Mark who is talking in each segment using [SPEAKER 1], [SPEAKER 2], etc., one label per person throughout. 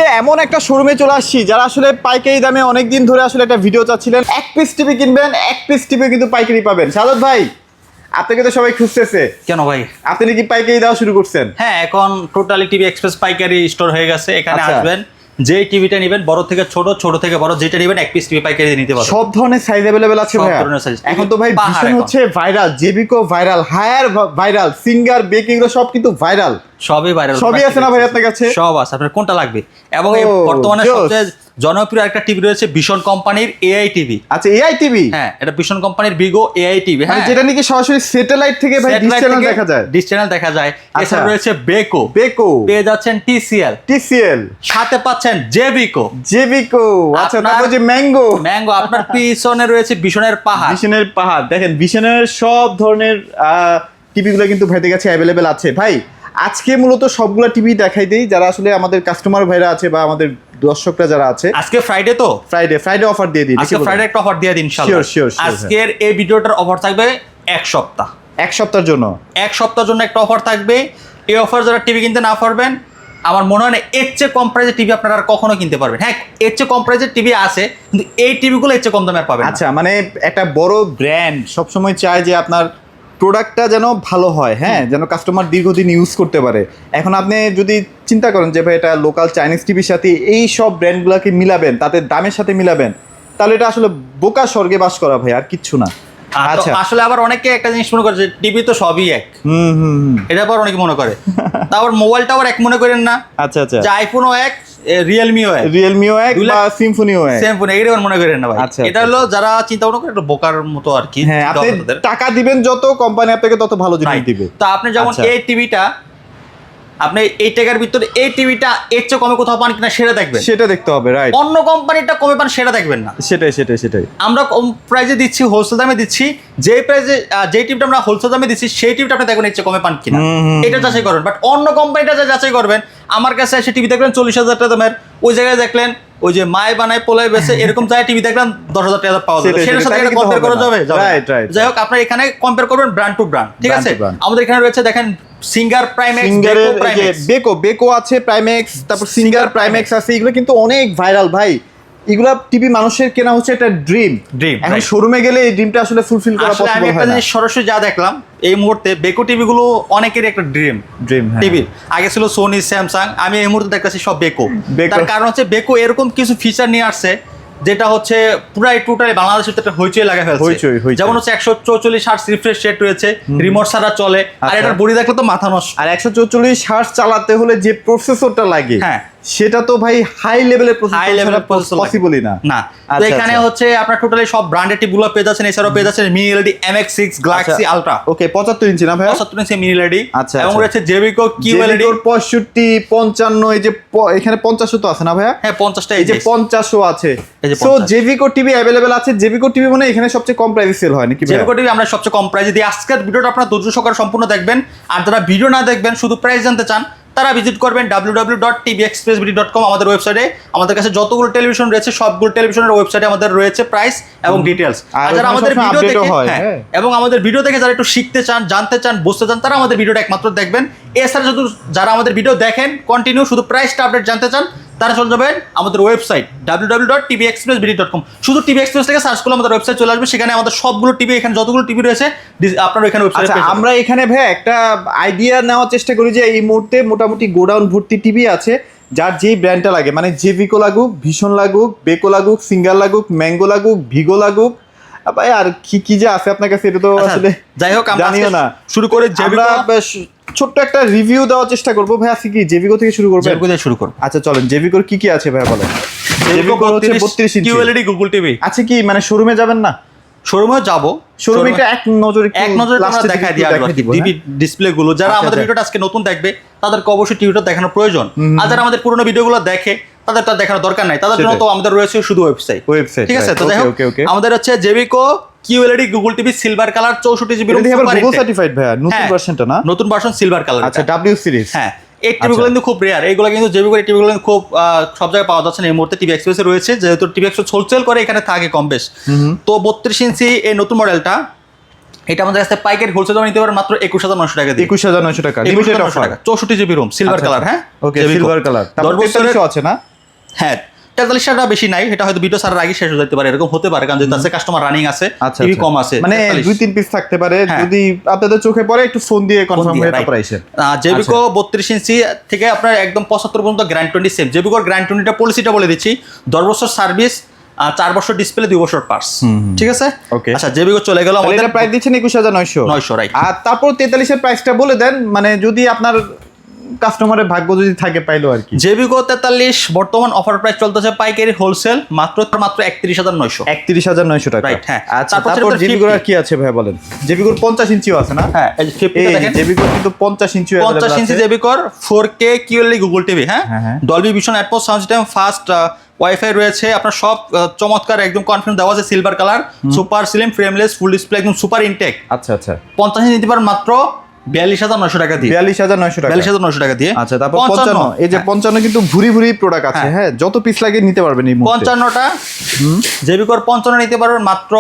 [SPEAKER 1] মুহূর্তে এমন একটা শোরুমে চলে আসছি যারা আসলে পাইকারি দামে অনেক দিন ধরে আসলে একটা ভিডিও চাচ্ছিলেন। এক পিস টিভি কিনবেন, এক পিস টিভি কিন্তু পাইকারি পাবেন। সাদত ভাই, আপনাকে তো সবাই খুঁজতেছে।
[SPEAKER 2] কেন ভাই?
[SPEAKER 1] আপনি নাকি পাইকারি দেওয়া শুরু করছেন?
[SPEAKER 2] হ্যাঁ, এখন টোটালি টিভি এক্সপ্রেস পাইকারি স্টোর হয়ে গেছে। এখানে
[SPEAKER 1] আচ্ছা।
[SPEAKER 2] আসবেন, যে টিভিটা নেবেন বড় থেকে ছোট, ছোট থেকে বড় যেটা নেবেন এক পিস টিভি পাইকারি দিয়ে নিতে পারবেন।
[SPEAKER 1] সব ধরনের সাইজ अवेलेबल আছে
[SPEAKER 2] সব
[SPEAKER 1] ভাই।
[SPEAKER 2] ধরনের size।
[SPEAKER 1] এখন তো ভাই
[SPEAKER 2] পাহাড়
[SPEAKER 1] ভীষণ
[SPEAKER 2] এখন।
[SPEAKER 1] হচ্ছে ভাইরাল, জেবিকো ভাইরাল, হায়ার ভাইরাল, সিঙ্গার বেকিং এগুলো সব কিন্তু ভাইরাল।
[SPEAKER 2] সবই ভাইরাল,
[SPEAKER 1] সবই আছে না ভাই আপনার কাছে?
[SPEAKER 2] সব আছে। আপনার কোনটা লাগবে? এবং এই
[SPEAKER 1] ও,
[SPEAKER 2] বর্তমানে
[SPEAKER 1] জোস।
[SPEAKER 2] সবচেয়ে জনপ্রিয় একটা টিভি রয়েছে ভীষণ কোম্পানির এআই টিভি।
[SPEAKER 1] আচ্ছা, এআই টিভি।
[SPEAKER 2] হ্যাঁ, এটা ভীষণ কোম্পানির বিগো এআই টিভি।
[SPEAKER 1] মানে
[SPEAKER 2] হ্যাঁ,
[SPEAKER 1] যেটা নাকি সরাসরি স্যাটেলাইট থেকে ভাই ডিশ চ্যানেল দেখা যায়।
[SPEAKER 2] ডিশ চ্যানেল দেখা যায়।
[SPEAKER 1] আচ্ছা।
[SPEAKER 2] এছাড়া রয়েছে বেকো,
[SPEAKER 1] বেকো,
[SPEAKER 2] পেয়ে যাচ্ছেন টিসিএল,
[SPEAKER 1] টিসিএল,
[SPEAKER 2] সাথে পাচ্ছেন জেবিকো,
[SPEAKER 1] জেবিকো। আচ্ছা,
[SPEAKER 2] আপনার-
[SPEAKER 1] তারপর যে ম্যাঙ্গো।
[SPEAKER 2] ম্যাঙ্গো। আপনার পিছনে রয়েছে ভীষণের পাহাড়।
[SPEAKER 1] ভিশনের পাহাড়। দেখেন ভিশনের সব ধরনের টিভিগুলো কিন্তু ভাইদের কাছে অ্যাভেলেবেল আছে। ভাই আজকে মূলত সবগুলো টিভি দেখাই দেই যারা আসলে আমাদের কাস্টমার ভাইরা আছে বা আমাদের দর্শকরা যারা আছে।
[SPEAKER 2] আজকে ফ্রাইডে তো,
[SPEAKER 1] ফ্রাইডে অফার দিয়ে দিই।
[SPEAKER 2] আজকে ফ্রাইডে একটা অফার দিয়ে দিন ইনশাআল্লাহ।
[SPEAKER 1] Sure.
[SPEAKER 2] আজকের এই ভিডিওটার অফার থাকবে এক সপ্তাহ।
[SPEAKER 1] এক সপ্তাহের জন্য।
[SPEAKER 2] এক সপ্তাহের জন্য একটা অফার থাকবে। এই অফার যারা টিভি কিনতে না পারবেন, আমার মনে হয় না এর চেয়ে কম প্রাইসের টিভি আপনারা আর কখনো কিনতে পারবেন। হ্যাঁ, এর চেয়ে কম প্রাইসের টিভি আছে, কিন্তু এই টিভিগুলো এর চেয়ে কম দামে আর পাবেন না।
[SPEAKER 1] আচ্ছা, মানে একটা বড় ব্র্যান্ড সবসময় চায় যে আপনার প্রোডাক্টটা যেন ভালো হয়, হ্যাঁ, যেন কাস্টমার দীর্ঘদিন ইউজ করতে পারে। এখন আপনি যদি চিন্তা করেন যে ভাই এটা লোকাল চাইনিজ টিভির সাথে এই সব ব্র্যান্ডগুলোকে মিলাবেন, তাদের দামের সাথে মিলাবেন, তাহলে এটা আসলে বোকা স্বর্গে বাস করা ভাই, আর কিচ্ছু না।
[SPEAKER 2] তো আসলে আবার অনেকে একটা জিনিস মনে করে যে টিভি তো সবই এক।
[SPEAKER 1] হুম।
[SPEAKER 2] এটা আবার অনেকে মনে করে। তারপর মোবাইলটা আবার এক মনে করেন না,
[SPEAKER 1] আচ্ছা।
[SPEAKER 2] যে আইফোনও এক, রিয়েলমিও এক,
[SPEAKER 1] রিয়েলমিও এক বা সিম্ফনিও এক।
[SPEAKER 2] সেম ফোন, এইটা মনে করেন না ভাই।
[SPEAKER 1] আচ্ছা।
[SPEAKER 2] এটা হলো যারা চিন্তা ভাবনা করে একটু বোকার মতো আর কি।
[SPEAKER 1] হ্যাঁ, আপনি টাকা দিবেন যত, কোম্পানি আপনাকে তত ভালো জিনিস দিবে।
[SPEAKER 2] তো আপনি যেমন
[SPEAKER 1] আচ্ছা।
[SPEAKER 2] এই টিভিটা, আপনি এই টাকার ভিতরে এই টিভিটা এর চেয়ে কমে কোথাও পান কিনা সেটা দেখবেন।
[SPEAKER 1] সেটা দেখতে হবে, রাইট।
[SPEAKER 2] অন্য কোম্পানিটা কমে পান সেটা দেখবেন না।
[SPEAKER 1] সেটাই।
[SPEAKER 2] আমরা কম প্রাইসে দিচ্ছি, হোলসেল দামে দিচ্ছি। যে প্রাইসে যে টিভিটা আমরা হোলসেল দামে দিচ্ছি সেই টিভিটা আপনি দেখবেন এর চেয়ে কমে পান কিনা, এটা যাচাই করবেন। বাট অন্য কোম্পানিটা যা যাচাই করবেন, আমার কাছে এসে টিভি দেখলেন 40,000 টাকা দামের, ওই জায়গায় দেখলেন ওই যে মায় বানায় পোলায় বেছে এরকম জায়গায় টিভি দেখলাম 10,000 টাকা পাওয়া যাবে, সেটার সাথে এটা কম্পেয়ার করা যাবে?
[SPEAKER 1] রাইট।
[SPEAKER 2] যাই হোক, আপনার এখানে কম্পেয়ার করবেন ব্র্যান্ড টু ব্র্যান্ড, ঠিক
[SPEAKER 1] Brand
[SPEAKER 2] আছে?
[SPEAKER 1] to brand।
[SPEAKER 2] আমাদের এখানে রয়েছে দেখেন সিঙ্গার প্রাইমেক্স,
[SPEAKER 1] সিঙ্গারের
[SPEAKER 2] বেকো প্রাইমেক্স।
[SPEAKER 1] বেকো আছে, প্রাইমেক্স, তারপর সিঙ্গার প্রাইমেক্স আছে। এগুলো কিন্তু অনেক ভাইরাল ভাই। এগুলা টিভি মানুষের কেনা হচ্ছে একটা ড্রিম। এখন
[SPEAKER 2] right।
[SPEAKER 1] শোরুমে গেলে এই ড্রিমটা আসলে ফুলফিল করা
[SPEAKER 2] আসলে আমি
[SPEAKER 1] পসিবল
[SPEAKER 2] একটা
[SPEAKER 1] হয় না।
[SPEAKER 2] জিনিস সরাসরি যা দেখলাম এই মুহূর্তে, বেকো টিভি গুলো অনেকেরই একটা ড্রিম
[SPEAKER 1] হ্যাঁ।
[SPEAKER 2] টিভি। আগে ছিল সোনি, স্যামসাং, আমি এই মুহূর্তে দেখতেছি সব বেকো।
[SPEAKER 1] বেকো।
[SPEAKER 2] তার কারণ হচ্ছে বেকো এরকম কিছু ফিচার নিয়ে আসছে যেটা হচ্ছে পুরাই টোটালি বাংলাদেশের একটা হইচই লাগা ফেলছে।
[SPEAKER 1] হইচই।
[SPEAKER 2] যেমন হচ্ছে 144 হার্টজ রিফ্রেশ রেট রয়েছে, রিমোট ছাড়া চলে। আর
[SPEAKER 1] আচ্ছা।
[SPEAKER 2] এটার বডি দেখলে তো মাথা নষ্ট।
[SPEAKER 1] আর 144 হার্টজ চালাতে হলে যে প্রসেসরটা লাগে,
[SPEAKER 2] হ্যাঁ,
[SPEAKER 1] সেটা তো ভাই হাই লেভেলের
[SPEAKER 2] হাই লেভেলের প্রসেসর
[SPEAKER 1] পসিবলই না।
[SPEAKER 2] তো এখানে হচ্ছে আপনার টোটালি সব ব্র্যান্ডেড টিভিগুলো পেয়ে যাচ্ছেন। এছাড়াও পেয়ে যাচ্ছেন mini LED MX6 galaxy ultra,
[SPEAKER 1] okay 75 inch না ভাই?
[SPEAKER 2] 75 ইঞ্চি মিনি এলইডি।
[SPEAKER 1] আচ্ছা।
[SPEAKER 2] এবং রয়েছে জেবিকো কিউএলইডি
[SPEAKER 1] 65, 55, এই যে এখানে 50 তো আছে না ভাইয়া?
[SPEAKER 2] হ্যাঁ, 50টা
[SPEAKER 1] এই যে 50 আছে।
[SPEAKER 2] এই যে
[SPEAKER 1] সো
[SPEAKER 2] 50
[SPEAKER 1] জেভিকো টিভি अवेलेबल আছে। জেভিকো টিভি মানে এখানে সবচেয়ে কম প্রাইসে সেল হয় নাকি ভাই?
[SPEAKER 2] জেবিকো টিভি আমরা সবচেয়ে কম প্রাইসে দিই। আজকের ভিডিওটা আপনারা ধৈর্য সহকারে সম্পূর্ণ দেখবেন। আর যারা ভিডিও না দেখবেন, শুধু প্রাইস জানতে চান, তারা ভিজিট করবেন www.tvexpressbd.com। আমাদের ওয়েবসাইটে আমাদের কাছে যতগুলো টেলিভিশন রয়েছে সবগুলো টেলিভিশনের ওয়েবসাইটে আমাদের রয়েছে প্রাইস এবং ডিটেলস। আর যারা আমাদের ভিডিও দেখে, হ্যাঁ, এবং আমাদের ভিডিও দেখে যারা একটু শিখতে চান, জানতে চান, বুঝতে চান, তারা আমাদের ভিডিওটা একমাত্র দেখবেন। এছাড়া শুধু যারা আমাদের ভিডিও দেখেন কন্টিনিউ শুধু প্রাইসটা আপডেট জানতে চান, তারা চলে যাবেন আমাদের ওয়েবসাইট www.tvexpressbd.com। শুধু টিভি এক্সপ্রেস থেকে সার্চ করলে আমাদের ওয়েবসাইট চলে আসবে। সেখানে আমাদের সবগুলো টিভি, এখানে যতগুলো টিভি রয়েছে আপনারা এখানে ওয়েবসাইটে পেয়ে যাবেন।
[SPEAKER 1] আমরা এখানে ভাই একটা আইডিয়া নেওয়ার চেষ্টা করি যে এই মুহূর্তে মোটামুটি গোডাউন ভর্তি টিভি আছে, যার যেই ব্র্যান্ডটা লাগে, মানে জেভিকো লাগুক, ভীষণ লাগুক, বেকো লাগুক, সিঙ্গার লাগুক, ম্যাঙ্গো লাগুক, ভিগো লাগুক, ভাই আর কি যে আছে আপনার কাছে এটা তো আসলে
[SPEAKER 2] যাই হোক, আমরা
[SPEAKER 1] জানিও না।
[SPEAKER 2] শুরু করে
[SPEAKER 1] আমরা ছোট্ট একটা রিভিউ দেওয়ার চেষ্টা করবো ভাই। আজকে কি জেভিকো থেকে শুরু করবেন?
[SPEAKER 2] জেবিকো দিয়ে শুরু করব।
[SPEAKER 1] আচ্ছা চলেন, জেভিকোর কি আছে ভাই বলেন। জেভিকো হচ্ছে 32 ইঞ্চি
[SPEAKER 2] কিউএলইডি গুগল টিভি।
[SPEAKER 1] আচ্ছা, কি মানে শোরুমে যাবেন না?
[SPEAKER 2] শোরুমেও যাব,
[SPEAKER 1] শোরুমে একটা এক নজরে
[SPEAKER 2] আমরা দেখাই দিব টিভি ডিসপ্লে গুলো। যারা আমাদের ভিডিওটা আজকে নতুন দেখবে তাদেরকে অবশ্যই টিভিটা দেখানোর প্রয়োজন। আর যারা আমাদের পুরোনো ভিডিওগুলো দেখে তাদের তো দেখানোর দরকার নাই, তাদের জন্য তো আমাদের রয়েছে শুধু ওয়েবসাইট, ঠিক আছে? তো যাই হোক, আমাদের হচ্ছে জেবিকো QLED Google TV silver colour 64 GB ROM,
[SPEAKER 1] Google certified ভাই, নতুন ভার্সনটা না?
[SPEAKER 2] নতুন ভার্সন সিলভার কালার।
[SPEAKER 1] আচ্ছা, ডাব্লিউ সিরিজ।
[SPEAKER 2] হ্যাঁ, এই টিভিগুলো কিন্তু খুব রেয়ার। এইগুলো কিন্তু জেবিকো টিভিগুলো খুব সব জায়গায় পাওয়া যাচ্ছে না এই মুহূর্তে। টিভি এক্সপ্রেসে রয়েছে, যেহেতু টিভি এক্সপ্রেস হোলসেল করে এখানে থাকে কম বেশ। তো 32 ইঞ্চি এই নতুন মডেলটা, এটা আমাদের কাছে পাইকারি হোলসেল দামে নিতে পারেন মাত্র 21,900 টাকা দিয়ে।
[SPEAKER 1] 21,900 টাকা limited offer.
[SPEAKER 2] 64 GB room silver colour. হ্যাঁ,
[SPEAKER 1] ওকে, সিলভার কালার। তারপর 43 আছে না?
[SPEAKER 2] হ্যাঁ 43টা বেশি নাই, এটা হয়তো ভিডিও ছাড়ার আগে শেষ হয়ে যেতে পারে, এরকম হতে পারে, কারণ যেহেতু আছে কাস্টমার রানিং আছে,
[SPEAKER 1] আচ্ছা,
[SPEAKER 2] টিভি
[SPEAKER 1] আচ্ছা।
[SPEAKER 2] কম আছে,
[SPEAKER 1] মানে 2-3 পিস থাকতে পারে,
[SPEAKER 2] হ্যাঁ।
[SPEAKER 1] যদি আপনাদের চোখে পড়ে একটু ফোন দিয়ে কনফার্ম হয়ে তারপর আইসেন।
[SPEAKER 2] জেবিকো 32 ইঞ্চি থেকে আপনার একদম 75 পর্যন্ত গ্র্যান্ড 20 সেম। জেবিকোর গ্র্যান্ড 20টা পলিসিটা বলে দিচ্ছি, 10 বছর সার্ভিস, 4 বছর ডিসপ্লে, 2 বছর পার্স, ঠিক আছে?
[SPEAKER 1] ওকে।
[SPEAKER 2] আচ্ছা জেবিকো চলে গেল
[SPEAKER 1] তাহলে
[SPEAKER 2] আমাদের
[SPEAKER 1] এটা প্রাইস দিচ্ছেন 21900।
[SPEAKER 2] 900, রাইট।
[SPEAKER 1] আর তারপর 43 এর প্রাইসটা বলে দেন, মানে যদি আপনার কাস্টমারের ভাগ্য যদি থাকে পাইলো আর কি।
[SPEAKER 2] জেবিকো 43 বর্তমান অফার প্রাইস চলতেছে পাইকারি হোলসেল মাত্র 31900।
[SPEAKER 1] 31900 টাকা,
[SPEAKER 2] রাইট, হ্যাঁ।
[SPEAKER 1] আচ্ছা।
[SPEAKER 2] তারপর
[SPEAKER 1] তারপর
[SPEAKER 2] হচ্ছে
[SPEAKER 1] জেবিকোর
[SPEAKER 2] 50
[SPEAKER 1] আর কি আছে ভাই বলেন? জেবিকোর 50 ইঞ্চিও আছে না?
[SPEAKER 2] হ্যাঁ, এই যে 50 দেখেন,
[SPEAKER 1] জেবিকোর কিন্তু 50 ইঞ্চিও
[SPEAKER 2] 50 ইঞ্চি জেবিকোর 4K QLED গুগল টিভি, হ্যাঁ,
[SPEAKER 1] হ্যাঁ।
[SPEAKER 2] Dolby vision atoms sound system, fast wifi রয়েছে, আপনার সব চমৎকার একদম কনফিডেন্স দেওয়া আছে, silver colour, super slim, frameless, full display, একদম সুপার ইনটেক।
[SPEAKER 1] আচ্ছা আচ্ছা।
[SPEAKER 2] 50 ইঞ্চি নিতে পারেন মাত্র 42900 টাকা দিয়ে।
[SPEAKER 1] 42900 টাকা।
[SPEAKER 2] 42900 টাকা দিয়ে।
[SPEAKER 1] আচ্ছা, তারপর 55, এই যে 55 কিন্তু ভুরি ভুরি প্রোডাক্ট আছে, হ্যাঁ, যত পিস লাগে নিতে পারবেন এই মুহূর্তে।
[SPEAKER 2] 55টা জেবিকোর 55 নিতে পারবেন মাত্র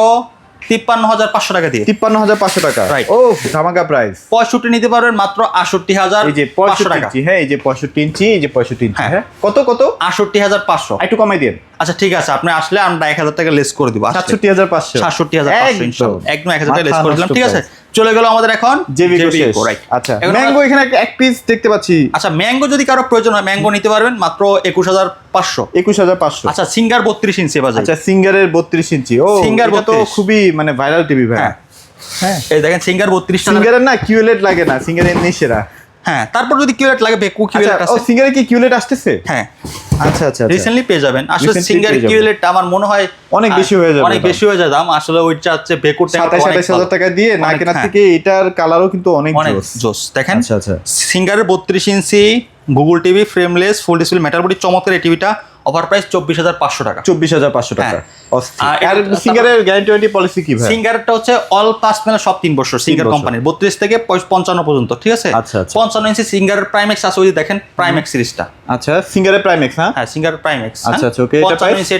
[SPEAKER 2] 53500 টাকা দিয়ে।
[SPEAKER 1] 53500 টাকা,
[SPEAKER 2] Right.
[SPEAKER 1] ও ধামাকা প্রাইস।
[SPEAKER 2] 65 নিতে পারবেন মাত্র 68500
[SPEAKER 1] এই যে 65 ইঞ্চি, হ্যাঁ, এই যে 65 ইঞ্চি, এই যে 65 ইঞ্চি,
[SPEAKER 2] হ্যাঁ।
[SPEAKER 1] হ্যাঁ, কত কত?
[SPEAKER 2] 68500।
[SPEAKER 1] একটু কমাই দেন।
[SPEAKER 2] আচ্ছা ঠিক আছে, আপনি আসলে আমরা 1000 টাকা লেস করে দিব।
[SPEAKER 1] 67500,
[SPEAKER 2] 67500 ইনশাআল্লাহ, একদম 1000 টাকা লেস
[SPEAKER 1] মাথা
[SPEAKER 2] করে দিলাম,
[SPEAKER 1] নষ্ট
[SPEAKER 2] ঠিক আছে?
[SPEAKER 1] price।
[SPEAKER 2] চলে গেল আমাদের এখন
[SPEAKER 1] জেবিকো শেষ।
[SPEAKER 2] রাইট।
[SPEAKER 1] আচ্ছা, ম্যাঙ্গো এখানে এক পিস দেখতে পাচ্ছি।
[SPEAKER 2] আচ্ছা ম্যাঙ্গো যদি কারো প্রয়োজন হয় ম্যাঙ্গো নিতে পারবেন মাত্র 21500।
[SPEAKER 1] 21500।
[SPEAKER 2] আচ্ছা সিঙ্গার 32 ইঞ্চি বাজার।
[SPEAKER 1] আচ্ছা, সিঙ্গারের 32 ইঞ্চি, ও
[SPEAKER 2] সিঙ্গার
[SPEAKER 1] এটা তো
[SPEAKER 2] 32
[SPEAKER 1] খুবই মানে ভাইরাল টিভি ভাই।
[SPEAKER 2] হ্যাঁ
[SPEAKER 1] হ্যাঁ,
[SPEAKER 2] এই দেখেন সিঙ্গার 32 টাকা।
[SPEAKER 1] সিঙ্গারের না কিউলেট লাগে না, সিঙ্গারের এমনি সেরা।
[SPEAKER 2] হ্যাঁ তারপর যদি কিউলেট লাগে বেকু কিউলেট
[SPEAKER 1] আচ্ছা, ও
[SPEAKER 2] আছে।
[SPEAKER 1] সিঙ্গারে কি কিউলেট আসতেছে?
[SPEAKER 2] হ্যাঁ
[SPEAKER 1] আচ্ছা আচ্ছা।
[SPEAKER 2] রিসেন্টলি পেয়ে যাবেন। আসলে
[SPEAKER 1] Recently
[SPEAKER 2] সিঙ্গার
[SPEAKER 1] পেয়ে যাবেন।
[SPEAKER 2] কিউলেট আমার মনে হয়
[SPEAKER 1] অনেক বেশি হয়ে যাবে
[SPEAKER 2] অনেক
[SPEAKER 1] দাম।
[SPEAKER 2] বেশি হয়ে যায় দাম। আসলে ওইটা হচ্ছে বেকুরটা
[SPEAKER 1] 27-28 টাকা দিয়ে না
[SPEAKER 2] অনেক,
[SPEAKER 1] কেনার
[SPEAKER 2] হ্যাঁ।
[SPEAKER 1] থেকে এটার কালারও কিন্তু অনেক
[SPEAKER 2] অনেক
[SPEAKER 1] জোস।
[SPEAKER 2] জোস দেখেন।
[SPEAKER 1] আচ্ছা আচ্ছা।
[SPEAKER 2] সিঙ্গারের 32 inch Google TV, frameless, full display, metal body, চমৎকার এই টিভিটা অফার প্রাইস 24500 টাকা।
[SPEAKER 1] 24500 টাকা।
[SPEAKER 2] হ্যাঁ।
[SPEAKER 1] অস্থির।
[SPEAKER 2] আর
[SPEAKER 1] আর
[SPEAKER 2] এটা-
[SPEAKER 1] সিঙ্গারের গ্যারান্টি ওয়ারেন্টি পলিসি কি ভাই?
[SPEAKER 2] সিঙ্গারটা হচ্ছে অল পাস মেলা সব 3 বছর সিঙ্গার
[SPEAKER 1] 3 বছর।
[SPEAKER 2] কোম্পানির 32 থেকে 55 পর্যন্ত, ঠিক আছে?
[SPEAKER 1] আচ্ছা, আচ্ছা।
[SPEAKER 2] 55 ইঞ্চি সিঙ্গারের প্রাইমেক্স আছে, ওই যে দেখেন প্রাইমেক্স সিরিজটা।
[SPEAKER 1] আচ্ছা, সিঙ্গারের প্রাইমেক্স, হ্যাঁ।
[SPEAKER 2] হ্যাঁ সিঙ্গার প্রাইমেক্স।
[SPEAKER 1] আচ্ছা, আচ্ছা, okay, এটা
[SPEAKER 2] 55
[SPEAKER 1] price?
[SPEAKER 2] ইঞ্চি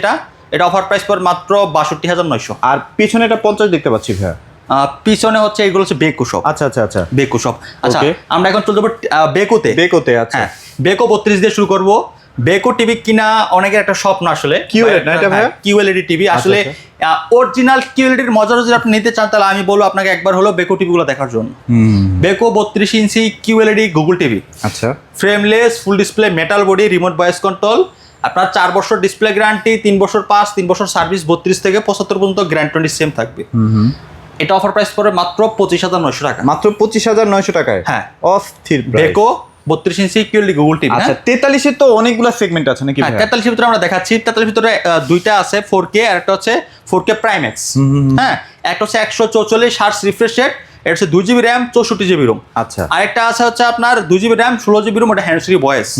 [SPEAKER 2] এটা অফার প্রাইস পর মাত্র 62900।
[SPEAKER 1] আর পিছনে এটা 50 দেখতে পাচ্ছি ভাই।
[SPEAKER 2] পিছনে হচ্ছে এগুলো হচ্ছে বেকু শপ।
[SPEAKER 1] আচ্ছা আচ্ছা আচ্ছা।
[SPEAKER 2] বেকু শপ। আচ্ছা
[SPEAKER 1] Okay.
[SPEAKER 2] আমরা এখন চলে যাবো বেকুতে।
[SPEAKER 1] বেকোতে, আচ্ছা।
[SPEAKER 2] হ্যাঁ বেকো 32 দিয়ে শুরু করব। বেকো টিভি কিনা অনেকের একটা স্বপ্ন আসলে।
[SPEAKER 1] QLED না এটা ভাইয়া?
[SPEAKER 2] কিউএলইডি টিভি আসলে অরিজিনাল কিউএলইডির মজা যদি আপনি নিতে চান তাহলে আমি বলবো আপনাকে একবার হলো বেকো টিভিগুলো দেখার জন্য। বেকো 32 ইঞ্চি কিউএলইডি গুগল টিভি,
[SPEAKER 1] আচ্ছা।
[SPEAKER 2] Frameless, full display, metal body, remote voice control, আপনার 4 বছর ডিসপ্লে গ্যারান্টি, 3 বছর পাস, 3 বছর সার্ভিস, 32 থেকে 75 পর্যন্ত গ্র্যান্ড 20 সেম থাকবে। এটা অফার প্রাইস পড়ে মাত্র 25900 টাকা।
[SPEAKER 1] মাত্র 25900 টাকায়।
[SPEAKER 2] হ্যাঁ।
[SPEAKER 1] অস্থির price।
[SPEAKER 2] বেকো 32 ইঞ্চি কিউএলইডি গুগল টিভি।
[SPEAKER 1] আচ্ছা, 43 এর তো অনেকগুলো সেগমেন্ট আছে নাকি ভাই?
[SPEAKER 2] 43 এর ভিতরে আমরা দেখাচ্ছি। 43 ভিতরে দুইটা আছে 4K আর একটা হচ্ছে 4K প্রাইমেক্স। হ্যাঁ একটা হচ্ছে 144 হার্টজ রিফ্রেশ রেট, এটা হচ্ছে 2GB র্যাম, 64GB রোম।
[SPEAKER 1] আচ্ছা।
[SPEAKER 2] আরেকটা আছে হচ্ছে আপনার 2GB র্যাম, 16GB রোম, এটা হ্যান্ড ফ্রি ভয়েস।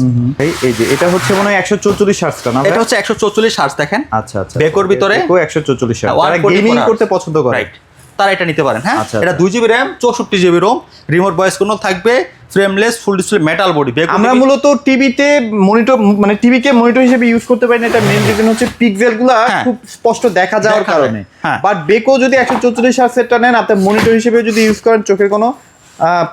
[SPEAKER 1] এই যে এটা হচ্ছে মনে হয় 144 হার্টজটা না ভাই?
[SPEAKER 2] এটা হচ্ছে 144 হার্টজ দেখেন।
[SPEAKER 1] আচ্ছা আচ্ছা।
[SPEAKER 2] বেকোর ভিতরে
[SPEAKER 1] বেকো 144 হার্টজ।
[SPEAKER 2] হ্যাঁ,
[SPEAKER 1] যারা
[SPEAKER 2] 144
[SPEAKER 1] গেমিং
[SPEAKER 2] hertz।
[SPEAKER 1] করতে পছন্দ করে।
[SPEAKER 2] রাইট, তারা এটা নিতে পারেন। হ্যাঁ
[SPEAKER 1] আচ্ছা,
[SPEAKER 2] এটা
[SPEAKER 1] আচ্ছা।
[SPEAKER 2] 2GB RAM, 64GB ROM, remote voice control থাকবে, frameless, full display, metal body.
[SPEAKER 1] আমরা মূলত টিভিতে মনিটর মানে টিভিকে মনিটর হিসেবে ইউজ করতে পারি না, এটা মেইন রিজন হচ্ছে পিক্সেলগুলো
[SPEAKER 2] হ্যাঁ।
[SPEAKER 1] খুব স্পষ্ট দেখা যাওয়ার
[SPEAKER 2] দেখা যায়।
[SPEAKER 1] কারণে।
[SPEAKER 2] হ্যাঁ।
[SPEAKER 1] বাট বেকো যদি 144 হার্টজেরটা নেন, আপনি মনিটর হিসেবে যদি ইউজ করেন চোখের কোনো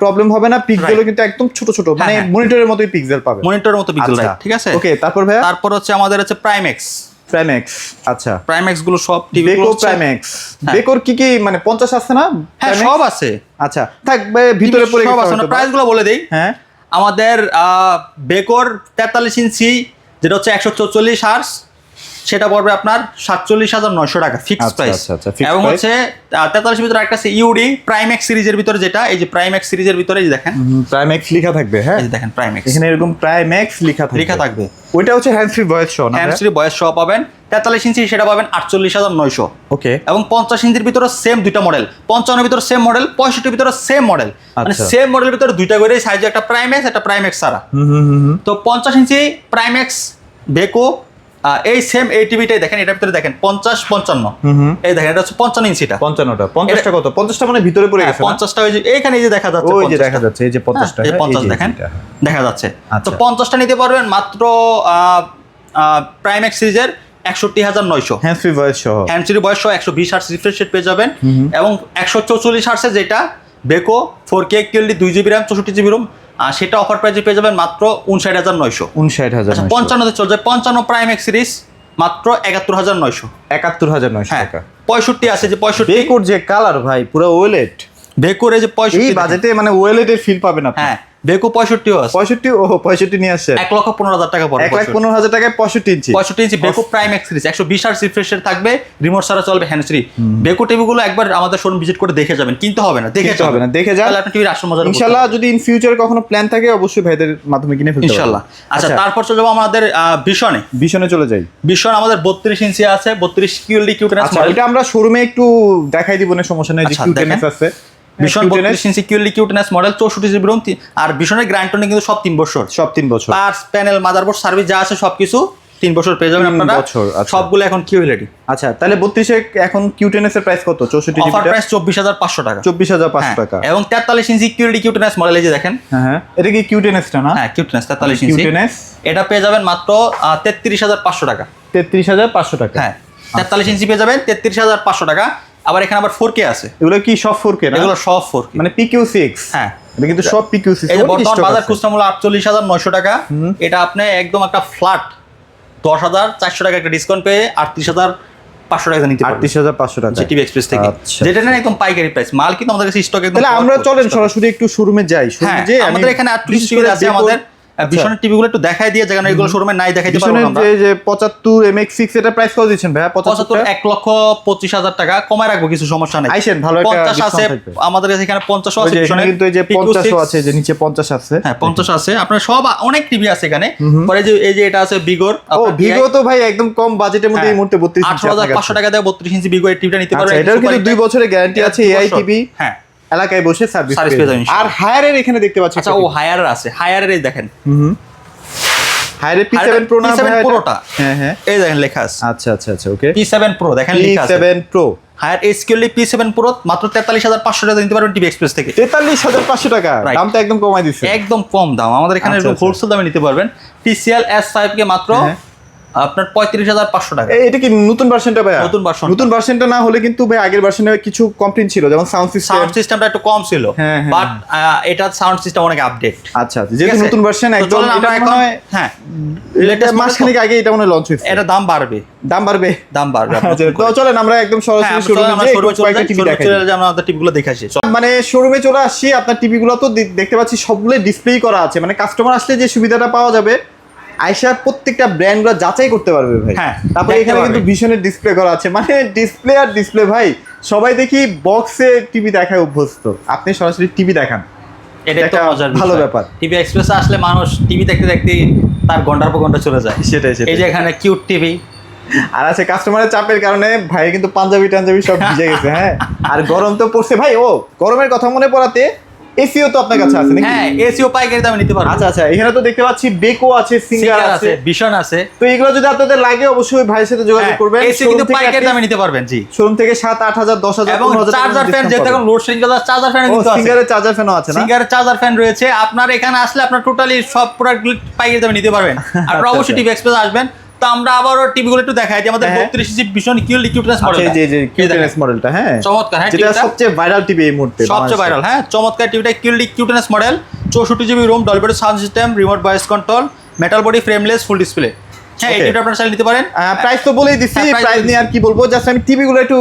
[SPEAKER 1] প্রবলেম হবে না। পিক্সেলও
[SPEAKER 2] Right.
[SPEAKER 1] কিন্তু একদম ছোট ছোট, মানে
[SPEAKER 2] হ্যাঁ।
[SPEAKER 1] মনিটরের মতোই পিক্সেল পাবেন।
[SPEAKER 2] মনিটরের মতো পিক্সেল,
[SPEAKER 1] আচ্ছা।
[SPEAKER 2] রাইট, ঠিক আছে?
[SPEAKER 1] ওকে, তারপর ভাইয়া
[SPEAKER 2] তারপর হচ্ছে আমাদের হচ্ছে প্রাইমেক্স।
[SPEAKER 1] প্রাইমেক্স। আচ্ছা,
[SPEAKER 2] প্রাইমেক্স গুলো সব টিভি
[SPEAKER 1] বেকো প্রাইমেক্স।
[SPEAKER 2] হ্যাঁ।
[SPEAKER 1] বেকোর কি কি মানে 50 আছে না?
[SPEAKER 2] হ্যাঁ
[SPEAKER 1] Primex?
[SPEAKER 2] সব আছে।
[SPEAKER 1] আচ্ছা, থাকবে ভিতরে পড়ে
[SPEAKER 2] সব
[SPEAKER 1] গেছে
[SPEAKER 2] আছে,
[SPEAKER 1] হয়তো বা।
[SPEAKER 2] প্রাইস গুলো বলে দেই।
[SPEAKER 1] হ্যাঁ।
[SPEAKER 2] আমাদের বেকোর 43 ইঞ্চি যেটা হচ্ছে 144 হার্স, সেটা পড়বে আপনার 47900 টাকা ফিক্সড
[SPEAKER 1] আচ্ছা,
[SPEAKER 2] প্রাইস।
[SPEAKER 1] আচ্ছা, আচ্ছা, fixed
[SPEAKER 2] এবং
[SPEAKER 1] price।
[SPEAKER 2] হচ্ছে 43 ভিতরে একটা আছে ইউডি প্রাইমেক্স সিরিজের ভিতরে, যেটা এই যে প্রাইমেক্স সিরিজের ভিতরে এই যে দেখেন,
[SPEAKER 1] প্রাইমেক্স লেখা থাকবে, হ্যাঁ।
[SPEAKER 2] এই যে দেখেন প্রাইমেক্স
[SPEAKER 1] এখানে এরকম প্রাইমেক্স লেখা থাকবে।
[SPEAKER 2] লেখা থাকবে।
[SPEAKER 1] ওইটা হচ্ছে হ্যান্ড ফ্রি ভয়েস শো না?
[SPEAKER 2] হ্যান্ড ফ্রি ভয়েস সহ পাবেন। 43 ইঞ্চি সেটা পাবেন 48900।
[SPEAKER 1] ওকে।
[SPEAKER 2] এবং 50 ইঞ্চির ভিতরে সেম দুইটা মডেল, 55 ভিতরে সেম মডেল, 65 ভিতরে সেম মডেল, মানে
[SPEAKER 1] আচ্ছা।
[SPEAKER 2] সেম মডেলের ভিতরে দুইটা করে সাইজ, একটা প্রাইমেক্স একটা প্রাইমেক্স সারা। তো 50 ইঞ্চি প্রাইমেক্স বেকো এই সেম এই টিভিটাই দেখেন, এটার ভিতরে দেখেন 50-55, এই দেখেন এটা হচ্ছে 55 ইঞ্চিটা।
[SPEAKER 1] 55টা 50টা কত? 50টা মানে ভিতরে পড়ে গেছে না?
[SPEAKER 2] 50টা ওই যে এইখানে এই যে দেখা যাচ্ছে,
[SPEAKER 1] ওই যে
[SPEAKER 2] 50টা।
[SPEAKER 1] দেখা যাচ্ছে, এই যে 50টা,
[SPEAKER 2] এই
[SPEAKER 1] হ্যাঁ,
[SPEAKER 2] 50
[SPEAKER 1] এই যে
[SPEAKER 2] দেখেন
[SPEAKER 1] এইটা।
[SPEAKER 2] দেখা যাচ্ছে।
[SPEAKER 1] আচ্ছা।
[SPEAKER 2] তো 50টা নিতে পারবেন মাত্র প্রাইমেক্স সিরিজের 61900।
[SPEAKER 1] হ্যান্ড ফ্রি ভয়েস সহ।
[SPEAKER 2] হ্যান্ড ফ্রি বয়স 120 হার্টজ রিফ্রেশ রেট পেয়ে যাবেন। এবং 144 হার্টসের যেটা Beko 4K QLED 2GB RAM, 64GB ROM, আর সেটা অফার প্রাইসে পেয়ে যাবেন মাত্র 59,900।
[SPEAKER 1] 59,000
[SPEAKER 2] আচ্ছা 55 চলে যায়, 55 প্রাইম এক্স সিরিজ মাত্র 71,900।
[SPEAKER 1] 71,900
[SPEAKER 2] হ্যাঁ
[SPEAKER 1] টাকা।
[SPEAKER 2] 65 আছে যে 65
[SPEAKER 1] বেকুর যে কালার ভাই পুরো ওয়েলেট,
[SPEAKER 2] বেকুর এই যে 65
[SPEAKER 1] এই বাজেটে মানে ওয়েলেটের ফিল পাবেন আপনি।
[SPEAKER 2] হ্যাঁ বেকু 65 আছে
[SPEAKER 1] 65, ও 65 নিয়ে আসছে
[SPEAKER 2] 1,15,000 টাকা পড়বে।
[SPEAKER 1] 1,15,000 টাকায় 65 ইঞ্চি।
[SPEAKER 2] 65 ইঞ্চি বেকু প্রাইম এক্স সিরিজ 120 হার্জ রিফ্রেশের থাকবে, রিমোট ছাড়া চলবে, হ্যান্ড ফ্রি। বেকু টিভিগুলো একবার আমাদের শোরুম ভিজিট করে দেখে যাবেন, কিনতে হবে না, দেখে
[SPEAKER 1] কিনতে হবে না, দেখে যান।
[SPEAKER 2] তাহলে আপনি টিভির আসল মজা
[SPEAKER 1] ইনশাআল্লাহ যদি ইন ফিউচারে কখনো প্ল্যান থাকে অবশ্যই ভাইদের মাধ্যমে কিনে ফেলতে পারবেন
[SPEAKER 2] ইনশাআল্লাহ। আচ্ছা তারপর চলে যাবো আমাদের ভিশনে।
[SPEAKER 1] ভিশনে চলে যাই।
[SPEAKER 2] ভিশন আমাদের 32 ইঞ্চি আছে, 32 কিউএলডি কিউটেনেস
[SPEAKER 1] আচ্ছা
[SPEAKER 2] মডেল।
[SPEAKER 1] এটা আমরা শোরুমে একটু দেখাই দিব না, সমস্যা নেই, যে
[SPEAKER 2] আচ্ছা,
[SPEAKER 1] কিউটেনেস আছে।
[SPEAKER 2] ভিশন 32 ইঞ্চি কিউএলডি কিউটেনেস মডেল 64 জিবি রোম। আর ভিশনের গ্যারান্টি কিন্তু সব 3 বছর,
[SPEAKER 1] সব 3 বছর।
[SPEAKER 2] পার্টস প্যানেল মাদারবোর্ড সার্ভিস যা আছে সবকিছু 3 বছর পেয়ে যাবেন
[SPEAKER 1] 3
[SPEAKER 2] আপনারা।
[SPEAKER 1] বছর, আচ্ছা।
[SPEAKER 2] সবগুলো এখন কিউএলডি।
[SPEAKER 1] আচ্ছা তাহলে 32 এখন কিউটেনেস এর প্রাইস কত? 64 জিবি
[SPEAKER 2] অফার প্রাইস 24,500 টাকা।
[SPEAKER 1] 24,500 টাকা।
[SPEAKER 2] হ্যাঁ, এবং 43 ইঞ্চি কিউএলডি কিউটেনেস মডেল এই যে দেখেন।
[SPEAKER 1] হ্যাঁ এটা কি কিউটেনেসটা না?
[SPEAKER 2] হ্যাঁ কিউটেনেস 43 ইঞ্চি
[SPEAKER 1] কিউটেনেস
[SPEAKER 2] এটা পেয়ে যাবেন মাত্র 33,500 টাকা।
[SPEAKER 1] 33,500 টাকা।
[SPEAKER 2] হ্যাঁ 43 ইঞ্চি পেয়ে যাবেন 33,500 টাকা। আবার এখানে আবার 4K আছে,
[SPEAKER 1] এগুলো কি সব 4K না?
[SPEAKER 2] এগুলো সব 4K
[SPEAKER 1] মানে PQ6।
[SPEAKER 2] হ্যাঁ
[SPEAKER 1] এটা কিন্তু সব PQ6।
[SPEAKER 2] এই যে বর্তমান বাজার খুচরা মূল্য 48,900 টাকা। এটা আপনি একদম একটা ফ্ল্যাট 10,400 টাকা একটা ডিসকাউন্ট পেয়ে 38,500 টাকা নিতে পারবেন
[SPEAKER 1] 38,500 টাকা
[SPEAKER 2] টিভি এক্সপ্রেস থেকে।
[SPEAKER 1] আচ্ছা।
[SPEAKER 2] যেটা নেন একদম পাইকারি প্রাইস, মাল কিন্তু আমাদের কাছে স্টক একদম।
[SPEAKER 1] তাহলে আমরা চলেন সরাসরি একটু শোরুমে যাই।
[SPEAKER 2] হ্যাঁ
[SPEAKER 1] শোরুমে যে
[SPEAKER 2] আমাদের এখানে 38 টিভি আছে আমাদের। ভিশনের টিভিগুলো একটু দেখাই দিয়ে যেখানে এগুলো শোরুমে নাই দেখাইতে পারবো
[SPEAKER 1] ভিশনের
[SPEAKER 2] আমরা।
[SPEAKER 1] যে 75 MX6 এটা প্রাইস কত দিচ্ছেন ভাই?
[SPEAKER 2] 75 1,25,000 টাকা কমায় রাখবো, কিছু সমস্যা নাই।
[SPEAKER 1] আইসেন, ভালো একটা
[SPEAKER 2] 50 আছে
[SPEAKER 1] ডিসকাউন্ট থাকবে।
[SPEAKER 2] আমাদের কাছে, এখানে 50 আছে
[SPEAKER 1] এখানে
[SPEAKER 2] ভিশনের,
[SPEAKER 1] কিন্তু এই যে 50 আছে, যে নিচে 50 আছে।
[SPEAKER 2] হ্যাঁ 50 আছে আপনার সব অনেক টিভি আছে এখানে। পরে যে এই যে এটা আছে বিগোর।
[SPEAKER 1] ও ভিগো তো ভাই একদম কম বাজেটের মধ্যে এই মুহূর্তে 32 ইঞ্চি
[SPEAKER 2] 18,500 টাকা দেয় 32 ইঞ্চি বিগো এর টিভিটা নিতে
[SPEAKER 1] আচ্ছা
[SPEAKER 2] পারবেন।
[SPEAKER 1] এটার কিন্তু 2 বছরের গ্যারান্টি আছে। এআই টিভি
[SPEAKER 2] হ্যাঁ
[SPEAKER 1] এলাকায় বসে সার্ভিস
[SPEAKER 2] সার্ভিস পেয়ে যাবেন।
[SPEAKER 1] আর হায়ারের এখানে দেখতে পাচ্ছি।
[SPEAKER 2] আচ্ছা ও হায়ারের আছে, হায়ারের এই দেখেন
[SPEAKER 1] হায়ারের P7 Pro না
[SPEAKER 2] P7
[SPEAKER 1] ভাই?
[SPEAKER 2] Proটা।
[SPEAKER 1] হ্যাঁ হ্যাঁ
[SPEAKER 2] এই দেখেন লেখা আছে
[SPEAKER 1] আচ্ছা আচ্ছা আচ্ছা ওকে।
[SPEAKER 2] P7 Pro দেখেন লেখা আছে।
[SPEAKER 1] P7 Pro
[SPEAKER 2] higher SQL P7 Pro মাত্র 43,500 টাকা নিতে পারবেন টিভি এক্সপ্রেস থেকে।
[SPEAKER 1] 43,500 টাকা,
[SPEAKER 2] Right.
[SPEAKER 1] দামটা একদম কমাই দিচ্ছে।
[SPEAKER 2] একদম কম দাম, আমাদের এখানে
[SPEAKER 1] আচ্ছা, আচ্ছা।
[SPEAKER 2] হোলসেল দামে নিতে পারবেন। TCL S5 কে মাত্র
[SPEAKER 1] হ্যাঁ।
[SPEAKER 2] আপনার 35,500 টাকা।
[SPEAKER 1] এটা কি নতুন ভার্সনটা ভাই?
[SPEAKER 2] নতুন version।
[SPEAKER 1] নতুন ভার্সনটা না হলে কিন্তু ভাই আগের ভার্সনে কিছু কমপ্লেইন ছিল, যেমন সাউন্ড সিস্টেম।
[SPEAKER 2] সাউন্ড সিস্টেমটা একটু কম ছিল,
[SPEAKER 1] হ্যাঁ, হ্যাঁ,
[SPEAKER 2] বাট এটা সাউন্ড সিস্টেম অনেক আপডেট।
[SPEAKER 1] আচ্ছা আচ্ছা, যেহেতু নতুন ভার্সন একদম,
[SPEAKER 2] আমরা
[SPEAKER 1] এটা
[SPEAKER 2] এখন
[SPEAKER 1] মনে হয়
[SPEAKER 2] হ্যাঁ
[SPEAKER 1] লেটেস্ট মাসখানেক আগে এটা মনে হয় লঞ্চ হয়েছে।
[SPEAKER 2] এটা দাম বাড়বে,
[SPEAKER 1] দাম বাড়বে।
[SPEAKER 2] দাম বাড়বে।
[SPEAKER 1] আচ্ছা তো চলেন আমরা একদম
[SPEAKER 2] হ্যাঁ
[SPEAKER 1] সরাসরি শোরুমে যাই, কয়েকটা টিভি দেখাই।
[SPEAKER 2] আমরা আমাদের টিভিগুলো দেখে আসি।
[SPEAKER 1] মানে শোরুমে চলে আসছি, আপনার টিভিগুলো তো দেখতে পাচ্ছি সবগুলো ডিসপ্লে করা আছে, মানে কাস্টমার আসলে যে সুবিধাটা পাওয়া যাবে আয়শা প্রত্যেকটা ব্র্যান্ডগুলো যাচাই করতে পারবে ভাই।
[SPEAKER 2] হ্যাঁ,
[SPEAKER 1] তারপরে
[SPEAKER 2] দেখতে
[SPEAKER 1] এখানে
[SPEAKER 2] পারবে।
[SPEAKER 1] কিন্তু ভিশনের ডিসপ্লে করা আছে, মানে ডিসপ্লে আর ডিসপ্লে ভাই। সবাই দেখি বক্সে টিভি দেখায় অভ্যস্ত, আপনি সরাসরি টিভি দেখান,
[SPEAKER 2] এটা একটা
[SPEAKER 1] একটা
[SPEAKER 2] মজার
[SPEAKER 1] ভালো ব্যাপার।
[SPEAKER 2] টিভি এক্সপ্রেসে আসলে মানুষ টিভি দেখতে দেখতে তার ঘন্টার পর ঘন্টা চলে যায়।
[SPEAKER 1] সেটাই
[SPEAKER 2] এই
[SPEAKER 1] সেটাই।
[SPEAKER 2] যে এখানে কিউট টিভি।
[SPEAKER 1] আর আছে কাস্টমারের চাপের কারণে ভাই কিন্তু পাঞ্জাবি টাঞ্জাবি সব ভিজে গেছে। হ্যাঁ আর গরম তো পড়ছে ভাই। ও গরমের কথা মনে পড়াতে এসিও তো আপনার কাছে আছে নাকি?
[SPEAKER 2] হ্যাঁ এসিও পাইকারি দামে নিতে পারবেন।
[SPEAKER 1] আচ্ছা আচ্ছা, এখানে তো দেখতে পাচ্ছি বেকো আছে, সিঙ্গার
[SPEAKER 2] সিঙ্গার
[SPEAKER 1] আছে।
[SPEAKER 2] আছে, ভিশন আছে।
[SPEAKER 1] তো এগুলো যদি আপনাদের লাগে অবশ্যই ভাইয়ের সাথে যোগাযোগ করবেন।
[SPEAKER 2] এসি কিন্তু পাইকারি দামে নিতে পারবেন। জি
[SPEAKER 1] শোরুম থেকে 7-8,000 10,000
[SPEAKER 2] এবং
[SPEAKER 1] 15,000
[SPEAKER 2] চার্জার ফ্যান, যেহেতু এখন লোড শেডিং চলছে, চার্জার ফ্যান কিন্তু আছে।
[SPEAKER 1] সিঙ্গারের চার্জার ফ্যানও আছে না?
[SPEAKER 2] সিঙ্গারের চার্জার ফ্যান রয়েছে। আপনার এখানে আসলে আপনার টোটালি সব প্রোডাক্টগুলো পাইকারি দামে নিতে পারবেন। আপনারা
[SPEAKER 1] আচ্ছা,
[SPEAKER 2] অবশ্যই টিভি এক্সপ্রেস আসবেন। তো আমরা আবারও টিভিগুলো একটু দেখাই যে আমাদের
[SPEAKER 1] হ্যাঁ।
[SPEAKER 2] 32 ইঞ্চি ভিশন কিউএল কিউটনেস
[SPEAKER 1] আচ্ছা
[SPEAKER 2] মডেল।
[SPEAKER 1] এই যে কিউটেনেস মডেলটা, হ্যাঁ
[SPEAKER 2] চমৎকার, হ্যাঁ
[SPEAKER 1] যেটা
[SPEAKER 2] টিভিটা
[SPEAKER 1] সবচেয়ে ভাইরাল টিভি এই মুহূর্তে,
[SPEAKER 2] সবচেয়ে ভাইরাল। হ্যাঁ চমৎকার টিভিটা QL cuteness model, 64 GB ROM, Dolby sound system, remote voice control, metal body, frameless, full display. হ্যাঁ এই
[SPEAKER 1] Okay.
[SPEAKER 2] টিভিটা আপনারা চাইলে নিতে পারেন।
[SPEAKER 1] প্রাইস তো বলেই দিছি,
[SPEAKER 2] হ্যাঁ, price
[SPEAKER 1] প্রাইস
[SPEAKER 2] বলে
[SPEAKER 1] নিয়ে আর কি বলবো, জাস্ট আমি টিভি গুলো একটু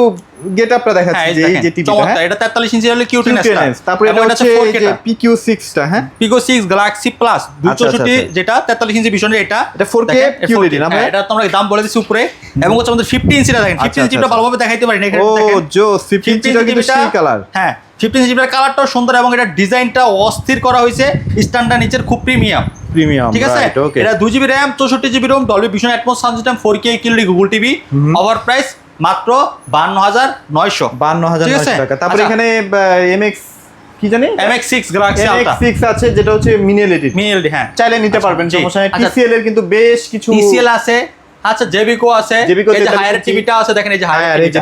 [SPEAKER 1] গেট আপটা দেখাচ্ছি
[SPEAKER 2] হ্যাঁ এই
[SPEAKER 1] যে এই
[SPEAKER 2] দেখেন,
[SPEAKER 1] যে টিভিটা।
[SPEAKER 2] চমৎকার। এটা 43 ইঞ্চি হলো কিউটনেস।
[SPEAKER 1] তারপরে এটা হচ্ছে যে PQ6 টা, হ্যাঁ
[SPEAKER 2] পিকো 6 গ্যালাক্সি প্লাস 264
[SPEAKER 1] আচ্ছা।
[SPEAKER 2] যেটা 43 ইঞ্চি ভিশনের এটা।
[SPEAKER 1] এটা 4K
[SPEAKER 2] দেখেন,
[SPEAKER 1] QLED না ভাই?
[SPEAKER 2] এটা তোমরা দাম বলে দিছি উপরে। এবং হচ্ছে আমাদের 50 ইঞ্চিটা দেখেন, 50 ইঞ্চিটা
[SPEAKER 1] আচ্ছা।
[SPEAKER 2] ভালোভাবে দেখাইতে পারি না এখানে
[SPEAKER 1] ও
[SPEAKER 2] দেখেন।
[SPEAKER 1] জোস, 50 ইঞ্চিটা কিন্তু সেই কালার।
[SPEAKER 2] হ্যাঁ 50 ইঞ্চিটার কালারটাও সুন্দর এবং এটা ডিজাইনটা অস্থির করা হয়েছে, স্ট্যান্ডার্ড নিচের খুব প্রিমিয়াম।
[SPEAKER 1] প্রিমিয়াম,
[SPEAKER 2] ঠিক আছে।
[SPEAKER 1] ওকে।
[SPEAKER 2] এটা 2 GB RAM, 64 GB ROM, Dolby vision atoms sound system, 4K QLED Google TV. Over price মাত্র 52,900।
[SPEAKER 1] 52,900 টাকা। তারপরে
[SPEAKER 2] আচ্ছা,
[SPEAKER 1] এখানে MX কি জানি,
[SPEAKER 2] MX6 গ্যালাক্সি আলট্রা
[SPEAKER 1] MX6 আছে যেটা হচ্ছে মিনি এলইডি,
[SPEAKER 2] মিএলডি। হ্যাঁ
[SPEAKER 1] চাইলে নিতে পারবেন,
[SPEAKER 2] জি।
[SPEAKER 1] সমস্যা নেই।
[SPEAKER 2] আচ্ছা,
[SPEAKER 1] TCL এর কিন্তু বেশ কিছু
[SPEAKER 2] TCL আছে, আচ্ছা জেবিকো আছে,
[SPEAKER 1] জেবিকো
[SPEAKER 2] এই যে
[SPEAKER 1] 43
[SPEAKER 2] হায়ার টিভিটা আছে দেখেন, এই যে হায়ার
[SPEAKER 1] এই যে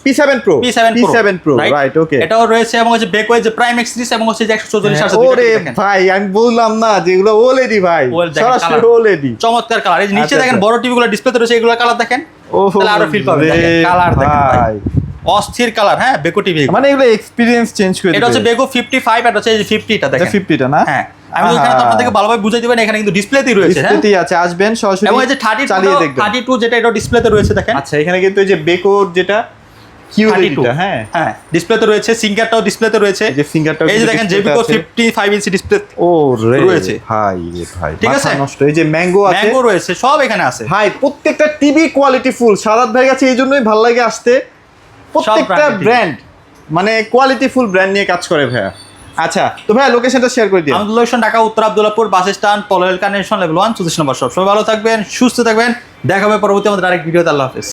[SPEAKER 1] P7 Pro, P7 Pro, right okay.
[SPEAKER 2] এটাও রয়েছে এবং হচ্ছে বেকো যে প্রাইম এক্স সিরিজ এবং হচ্ছে যে 144 আছে।
[SPEAKER 1] ওরে ভাই আমি বললাম না যেগুলো ওলেডি ভাই, সরাসরি ওলেডি,
[SPEAKER 2] চমৎকার কালার। এই যে নিচে
[SPEAKER 1] আচ্ছা,
[SPEAKER 2] দেখেন
[SPEAKER 1] আচ্ছা।
[SPEAKER 2] বড় টিভিগুলো ডিসপ্লেতে রয়েছে, এগুলো কালার দেখেন,
[SPEAKER 1] ও
[SPEAKER 2] তাহলে আরো ফিল পাবেন। দেখেন কালার দেখেন ভাই, অস্থির কালার, হ্যাঁ বেকো টিভি।
[SPEAKER 1] মানে এগুলো এক্সপিরিয়েন্স চেঞ্জ করে
[SPEAKER 2] এটা হচ্ছে বেকো 55, এটা হচ্ছে এই যে 50, এটা দেখেন
[SPEAKER 1] 50টা না?
[SPEAKER 2] হ্যাঁ আমি তো এখানে তো আপনাদেরকে ভালোভাবে বুঝাই দিবেন, এখানে কিন্তু ডিসপ্লেতেই রয়েছে, হ্যাঁ
[SPEAKER 1] ডিসপ্লেতেই আছে, আসবেন সরাসরি
[SPEAKER 2] এবং এই যে 32
[SPEAKER 1] চালিয়ে দেখবেন।
[SPEAKER 2] 32 যেটা এটা ডিসপ্লেতে রয়েছে দেখেন।
[SPEAKER 1] আচ্ছা, এখানে কিন্তু এই যে বেকোর যেটা কিউএলইডিটা, হ্যাঁ
[SPEAKER 2] হ্যাঁ ডিসপ্লেতে রয়েছে, সিঙ্গারটাও ডিসপ্লেতে রয়েছে,
[SPEAKER 1] এই যে ফিঙ্গারটাও
[SPEAKER 2] এই যে দেখেন জেবিকো 55 ইঞ্চি ডিসপ্লে
[SPEAKER 1] ও রে
[SPEAKER 2] রয়েছে।
[SPEAKER 1] ভাই রে ভাই,
[SPEAKER 2] ঠিক
[SPEAKER 1] মাথা
[SPEAKER 2] আছে?
[SPEAKER 1] নষ্ট। এই যে ম্যাঙ্গো আছে,
[SPEAKER 2] ম্যাঙ্গো রয়েছে, সব এখানে আছে।
[SPEAKER 1] ভাই প্রত্যেকটা টিভি কোয়ালিটি ফুল। সারাত ভাই কাছে এই জন্যই ভালো লাগে আসতে, প্রত্যেকটা
[SPEAKER 2] branded TV।
[SPEAKER 1] ব্র্যান্ড মানে কোয়ালিটি ফুল ব্র্যান্ড নিয়ে কাজ করে ভাইয়া। আচ্ছা তো ভাইয়া লোকেশনটা শেয়ার করে দিন।
[SPEAKER 2] আমাদের লোকেশন ঢাকা উত্তর Abdullahpur bus stand, Polwel connection, level 1, 34 নম্বর শপ। সবাই ভালো থাকবেন, সুস্থ থাকবেন, দেখা হবে পরবর্তী আমাদের আরেক ভিডিওতে। আল্লাহ হাফেজ।